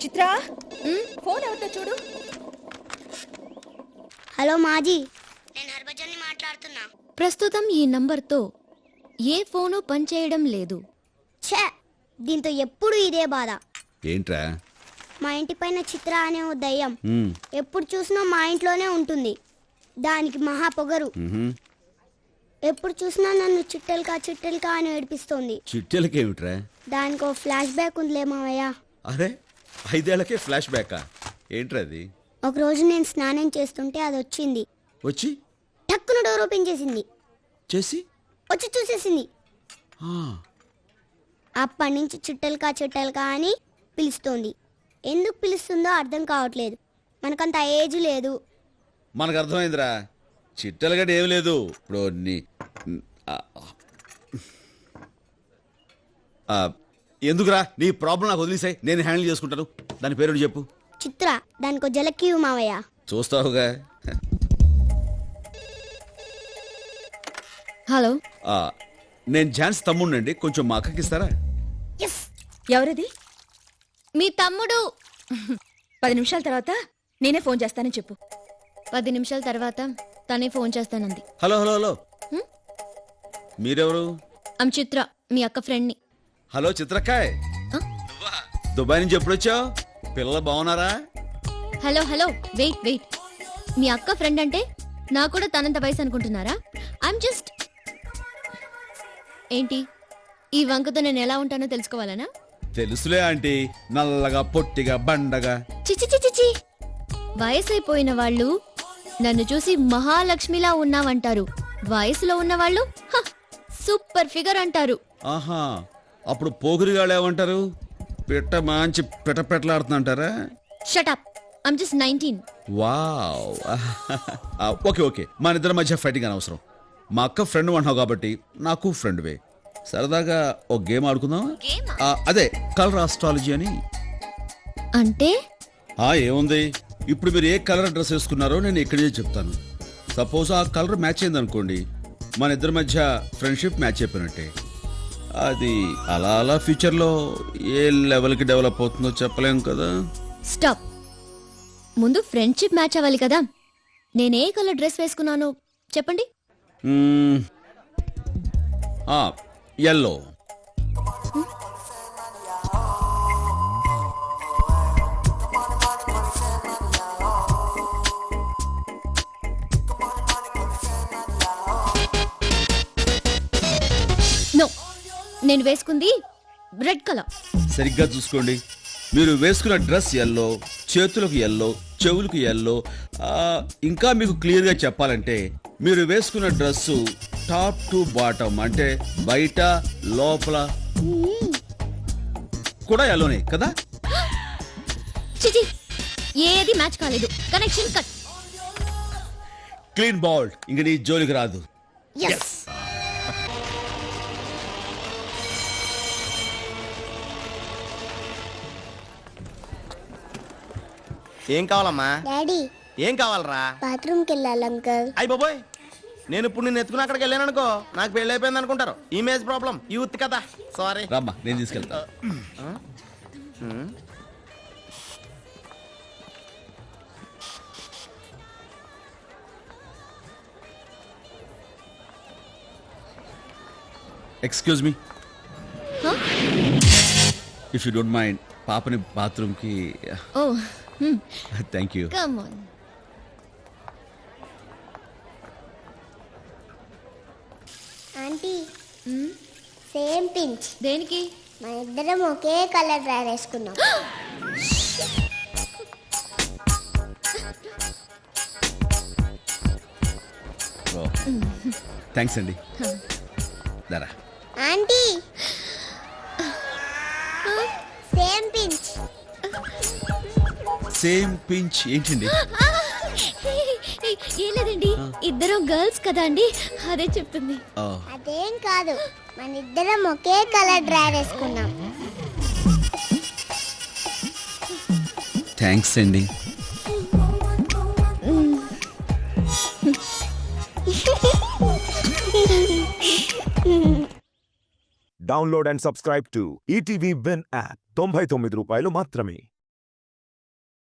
చిత్ర phone ఎవరితో చూడు. Hello మాజీ, నేను హర్భజన్ని మాట్లాడుతున్నా. ప్రస్తుతం ఈ నంబర్తో ఏ ఫోను పనిచేయడం లేదు. ఛే, దీంతో ఎప్పుడు ఇదే బాధ. ఏంట్రా? మా ఇంటి పైన చిత్ర అనే ఓ దయ్యం ఎప్పుడు చూసినా మా ఇంట్లోనే ఉంటుంది. దానికి మహా పొగరు. ఎప్పుడు చూసినా నన్ను చిట్టెలకా అని ఏడిపిస్తోంది. చిట్టెలకేమిట్రా? దానికి ఓ ఫ్లాష్ బ్యాక్ ఉందిలే మావయ్య. అరే 5 ఏళ్లకే ఫ్లాష్ బ్యాకా? ఏంట్రా అది? ఒకరోజు నేను స్నానం చేస్తుంటే అది వచ్చింది. వచ్చి టక్కున డోర్ ఓపెన్ చేసింది. చేసి వచ్చి చూసేసింది. ఆ, అప్పటి నుంచి చిట్టెలకా అని పిలుస్తోంది. ఎందుకు పిలుస్తుందో అర్థం కావట్లేదు. మనకంత ఏజ్ లేదు. మనకు అర్థమైందిరా. చిట్టెలగడ్డ ఏం లేదు. ఇప్పుడు ఎందుకురా నీ ప్రాబ్లం నాకు వదిలేసాయి, నేను హ్యాండిల్ చేసుకుంటాను. దాని పేరు చెప్పు. చిత్ర, దానికో జలక్కివు మావయ్య. చూస్తావుగా. హలో, నేను ఝాన్స్ తమ్ముడినండి, కొంచెం మా అక్కకి ఇస్తారా? ఎవరిది? మీ తమ్ముడు. 10 నిమిషాల తర్వాత నేనే ఫోన్ చేస్తానని చెప్పు. 10 నిమిషాల తర్వాత తనే ఫోన్ చేస్తానంది. హలో హలో హలో, మీరెవరు? ఆమె చిత్ర, మీ అక్క ఫ్రెండ్ని. హలో చిత్రకాయ్, దుబాయ్ నుంచి ఎప్పుడొచ్చావు? పిల్లలు బాగున్నారా? Hello hello, wait. మీ అక్క ఫ్రెండ్ అంటే నాకు కూడా తనంత వయసు అనుకుంటున్నారా? I'm just. ఏంటి, ఈ వంకతో నేను ఎలా ఉంటానో తెలుసుకోవాలనా? తెలుసులే ఆంటీ, నల్లగా పొట్టిగా బండగా. చిచి, వయసైపోయిన వాళ్ళు నన్ను చూసి మహాలక్ష్మిలా ఉన్నావంటారు. వయసులో ఉన్నవాళ్ళు సూపర్ ఫిగర్ అంటారు. ఆహా, అప్పుడు పోగురిగాళ్ళు ఏమంటారు? పిట్ట మంచి పిట్టపెట్టలాడుతుంటారా? Shut up, I'm just 19. Wow. Okay, మన ఇద్దరి మధ్య ఫైటింగ్ అనవసరం. మా అక్క ఫ్రెండ్ అంటున్నావు కాబట్టి నాకు ఫ్రెండ్వే. సరదాగా ఒక గేమ్ ఆడుకుందాం. అదే కలర్ ఆస్ట్రాలజీ అని. అంటే ఏముంది, ఇప్పుడు మీరు ఏ కలర్ డ్రెస్ వేసుకున్నారో నేను ఇక్కడే చెప్తాను. సపోజ్ ఆ కలర్ మ్యాచ్ అయింది అనుకోండి, మన ఇద్దరి మధ్య ఫ్రెండ్షిప్ మ్యాచ్ అయిపోయినట్టే. అది అలా ఫ్యూచర్లో ఏ లెవెల్కి డెవలప్ అవుతుందో చెప్పలేం కదా. స్టాప్, ముందు ఫ్రెండ్షిప్ మ్యాచ్ అవ్వాలి కదా. నేనే కలర్ డ్రెస్ వేసుకున్నాను చెప్పండి. ఎల్లో. నో, నేను వేసుకుంది రెడ్ కలర్. సరిగ్గా చూసుకోండి, మీరు వేసుకున్న డ్రెస్ ఎల్లో, చేతులకు ఎల్లో, చెవులకు ఎల్లో. ఇంకా మీకు క్లియర్గా చెప్పాలంటే మీరు వేసుకున్న డ్రెస్సు టాప్ టు బాటమ్ అంటే బయట లోపల కూడా ఎల్లోనే కదా. చిచి, ఏది మ్యాచ్ కాలేదు. Connection cut. క్లీన్ బాల్డ్, ఇంక నీ జోలికి రాదు. yes. ఏం కావాలమ్మా? డాడీ, ఏం కావాలరా? బాత్రూమ్కి వెళ్ళాలి అంకల్. అయ్యి బాబోయ్, నేను ఇప్పుడు నిన్ను ఎత్తుకుని అక్కడికి వెళ్ళాను అనుకో, నాకు పెళ్ళి అయిపోయింది అనుకుంటారు. ఇమేజ్ ప్రాబ్లం, యూత్ కదా. సారీ. రామ్మా, నేను తీసుకెళ్తా. Excuse me, if you don't mind, పాపని బాత్రూమ్కి. Oh, thank you. Come on. Aunty, same pinch. దేనికి? మన ఇద్దరం ఒకే కలర్ డ్రెస్ వేసుకున్నాం. థ్యాంక్స్ అండి. దారా. Aunty, same pinch. Same pinch ఏంటండి? ఏం లేదండి, ఇద్దరం గర్ల్స్ కదా అండి, అదే చెప్తుంది. అదేం కాదు, మన ఇద్దరం ఒకే కలర్ డ్రెస్ వేసుకున్నాం. థ్యాంక్స్ అండి. Download and subscribe to ETV win app. 99 రూపాయలు మాత్రమే.